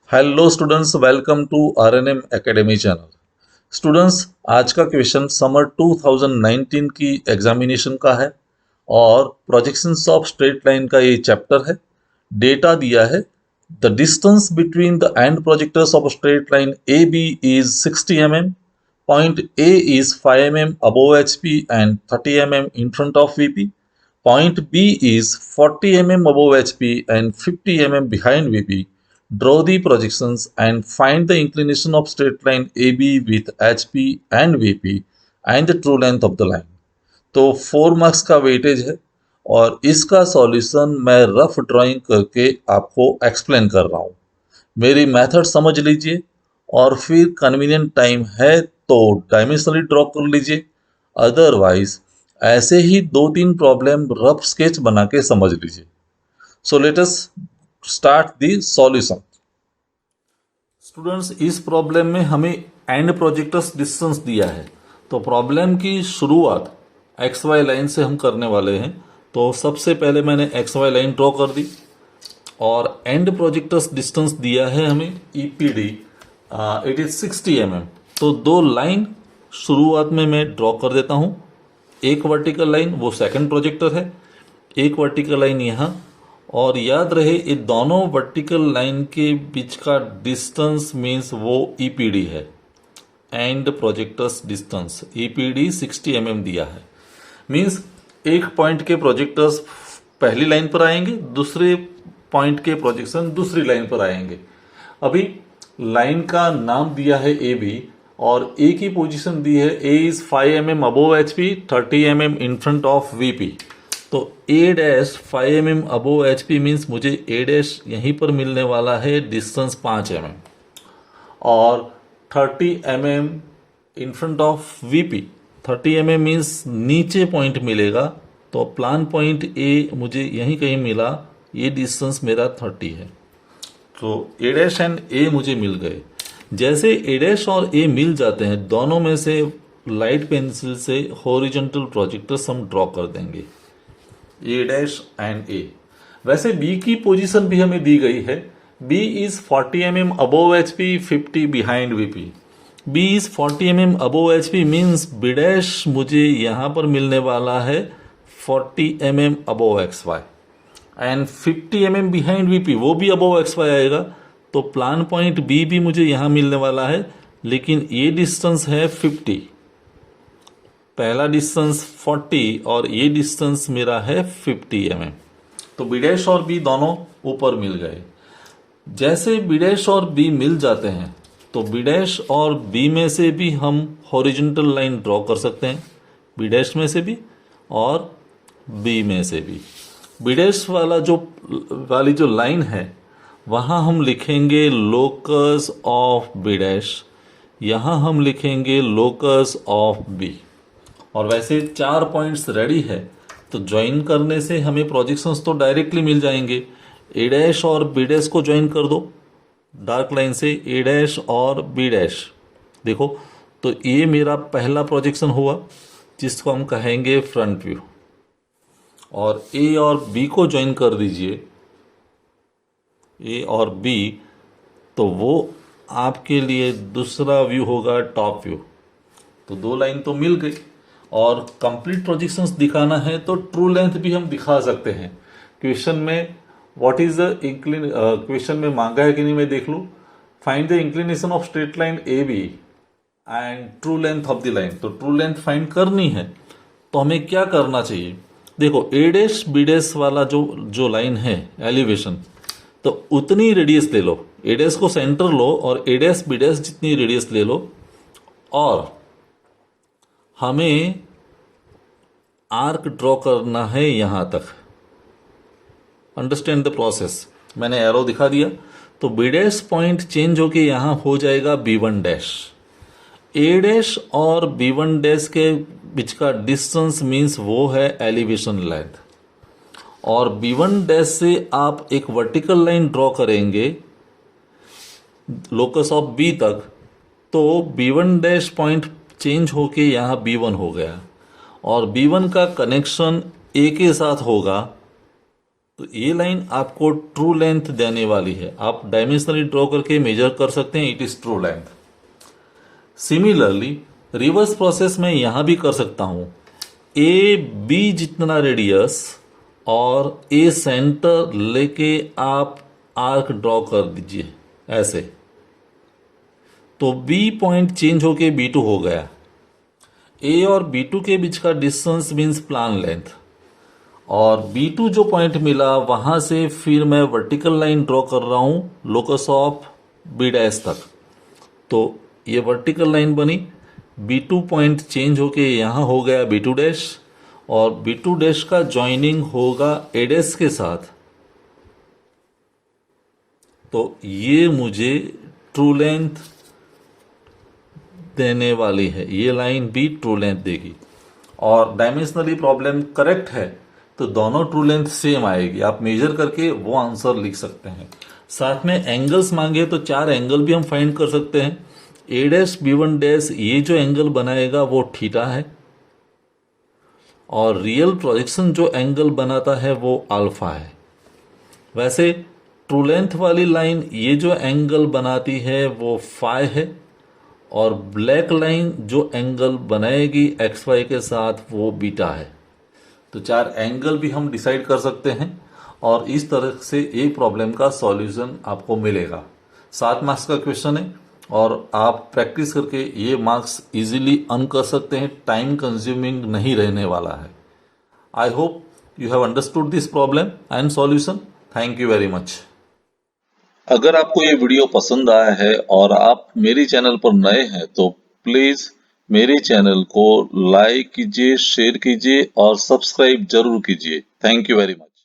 Hello students, welcome to RNM academy channel. Students, आज का question summer 2019 की examination का है और प्रोजेक्शंस ऑफ स्ट्रेट लाइन का ये चैप्टर है। डेटा दिया है। The distance between the end projectors of straight line A B is 60 mm. Point A is 5 mm above HP and 30 mm in front of VP. Point B is 40 mm above HP and 50 mm behind VP. Draw the projections and find the inclination of straight line AB with HP and VP and the true length of the line. तो 4 marks का weightage है और इसका solution मैं rough drawing करके आपको explain कर रहा हूँ। मेरी मेथड समझ लीजिए और फिर कन्वीनियंट टाइम है तो डायमेंशनली ड्रॉ कर लीजिए, अदरवाइज ऐसे ही 2-3 प्रॉब्लम रफ स्केच बना के समझ लीजिए। So let us start the solution. Students, इस प्रॉब्लम में हमें एंड प्रोजेक्टर्स डिस्टेंस दिया है, तो प्रॉब्लम की शुरुआत एक्स वाई लाइन से हम करने वाले हैं। तो सबसे पहले मैंने एक्स वाई लाइन ड्रॉ कर दी और एंड प्रोजेक्टर्स डिस्टेंस दिया है हमें ईपीडी, इट इज 60 mm। तो दो लाइन शुरुआत में मैं ड्रॉ कर देता हूं। एक वर्टिकल लाइन वो सेकंड प्रोजेक्टर है, एक वर्टिकल लाइन यहाँ, और याद रहे ये दोनों वर्टिकल लाइन के बीच का डिस्टेंस मीन्स वो ईपीडी है। And projectors distance EPD 60 mm दिया है, मीन्स एक पॉइंट के प्रोजेक्टर्स पहली लाइन पर आएंगे, दूसरे पॉइंट के प्रोजेक्शन दूसरी लाइन पर आएंगे। अभी लाइन का नाम दिया है ए बी और ए की पोजीशन दी है A is 5 mm above H P, 30 mm in front of V P. तो A dash 5 mm above H P means मुझे ए डैश यहीं पर मिलने वाला है, डिस्टेंस 5 mm, और 30 mm in front of V P. 30 mm means नीचे point मिलेगा, तो प्लान पॉइंट ए मुझे यहीं कहीं मिला, ये डिस्टेंस मेरा 30 है। तो ए डैश एंड ए मुझे मिल गए। जैसे ए डैश और ए मिल जाते हैं, दोनों में से लाइट पेंसिल से हॉरिजॉन्टल प्रोजेक्टर्स हम ड्रॉ कर देंगे, ए डैश एंड ए। वैसे बी की पोजीशन भी हमें दी गई है, B is 40 mm above H P, 50 behind VP. B is 40 mm above H P means B dash मुझे यहां पर मिलने वाला है 40 mm above X Y, and 50 mm behind VP वो भी अबोव एक्स वाई आएगा। तो प्लान पॉइंट बी भी मुझे यहां मिलने वाला है, लेकिन ये डिस्टेंस है 50, पहला डिस्टेंस 40 और ये डिस्टेंस मेरा है 50 mm। तो बी डैश और बी दोनों ऊपर मिल गए। जैसे बी डैश और बी मिल जाते हैं तो बी डैश और बी में से भी हम हॉरिजॉन्टल लाइन ड्रॉ कर सकते हैं, बी डैश में से भी और बी में से भी। बी डैश वाली जो लाइन है वहाँ हम लिखेंगे लोकस ऑफ बी डैश, यहाँ हम लिखेंगे लोकस ऑफ बी। और वैसे 4 पॉइंट्स रेडी है, तो ज्वाइन करने से हमें प्रोजेक्शंस तो डायरेक्टली मिल जाएंगे। ए डैश और बी डैश को ज्वाइन कर दो डार्क लाइन से, ए डैश और बी डैश। देखो, तो ये मेरा पहला प्रोजेक्शन हुआ जिसको हम कहेंगे फ्रंट व्यू, और ए और बी को ज्वाइन कर दीजिए, ए और बी, तो वो आपके लिए दूसरा व्यू होगा टॉप व्यू। तो दो लाइन तो मिल गई, और कंप्लीट प्रोजेक्शंस दिखाना है तो ट्रू लेंथ भी हम दिखा सकते हैं। क्वेश्चन में व्हाट इज द क्वेश्चन में मांगा है कि नहीं मैं देख लूँ। Find the inclination of straight line A B and true length of the line. तो ट्रू लेंथ फाइंड करनी है, तो हमें क्या करना चाहिए। देखो, ए डैश बी डैश वाला जो लाइन है एलिवेशन, तो उतनी रेडियस ले लो, ए डैश को सेंटर लो और ए डैश बी डैश जितनी रेडियस ले लो, और हमें आर्क ड्रॉ करना है यहां तक। अंडरस्टैंड द प्रोसेस, मैंने एरो दिखा दिया। तो बी डैश पॉइंट चेंज होके यहां हो जाएगा B one dash. A dash और बी वन डैश के बीच का डिस्टेंस मीन्स वो है एलिवेशन लेंथ, और बी वन डैश से आप एक वर्टिकल लाइन ड्रॉ करेंगे लोकस ऑफ बी तक, तो B one dash point change होके यहाँ बी वन हो गया, और बी वन का कनेक्शन ए के साथ होगा तो ये लाइन आपको ट्रू लेंथ देने वाली है। आप डायमेंशनली ड्रॉ करके मेजर कर सकते हैं, it is true length. Similarly reverse process में यहां भी कर सकता हूं। ए बी जितना रेडियस और ए सेंटर लेके आप आर्क ड्रॉ कर दीजिए ऐसे, तो बी पॉइंट चेंज होके B2 हो गया। ए और B2 के बीच का डिस्टेंस मीन्स प्लान लेंथ, और B2 जो पॉइंट मिला वहां से फिर मैं वर्टिकल लाइन ड्रॉ कर रहा हूं लोकस ऑफ B डैश तक। तो ये वर्टिकल लाइन बनी, B2 पॉइंट चेंज होके यहां हो गया B2 डैश, और B2 डैश का ज्वाइनिंग होगा A डैश के साथ। तो ये मुझे ट्रू लेंथ देने वाली है, ये लाइन भी ट्रू लेंथ देगी। और डायमेंशनली प्रॉब्लम करेक्ट है तो दोनों ट्रू लेंथ सेम आएगी, आप मेजर करके वो आंसर लिख सकते हैं। साथ में एंगल्स मांगे तो 4 एंगल भी हम फाइंड कर सकते हैं। A डैश B1 डैश ये जो एंगल बनाएगा वो थीटा है, और रियल प्रोजेक्शन जो एंगल बनाता है वो अल्फा है। वैसे ट्रू लेंथ वाली लाइन ये जो एंगल बनाती है वो फाई है, और ब्लैक लाइन जो एंगल बनाएगी एक्स वाई के साथ वो बीटा है। तो 4 एंगल भी हम डिसाइड कर सकते हैं, और इस तरह से एक प्रॉब्लम का सॉल्यूशन आपको मिलेगा। 7 मार्क्स का क्वेश्चन है, और आप प्रैक्टिस करके ये मार्क्स इजीली अर्न कर सकते हैं, टाइम कंज्यूमिंग नहीं रहने वाला है। I hope you have understood this problem and solution. Thank you very much. अगर आपको ये वीडियो पसंद आया है और आप मेरे चैनल पर नए हैं तो प्लीज मेरे चैनल को लाइक कीजिए, शेयर कीजिए और सब्सक्राइब जरूर कीजिए। Thank you very much.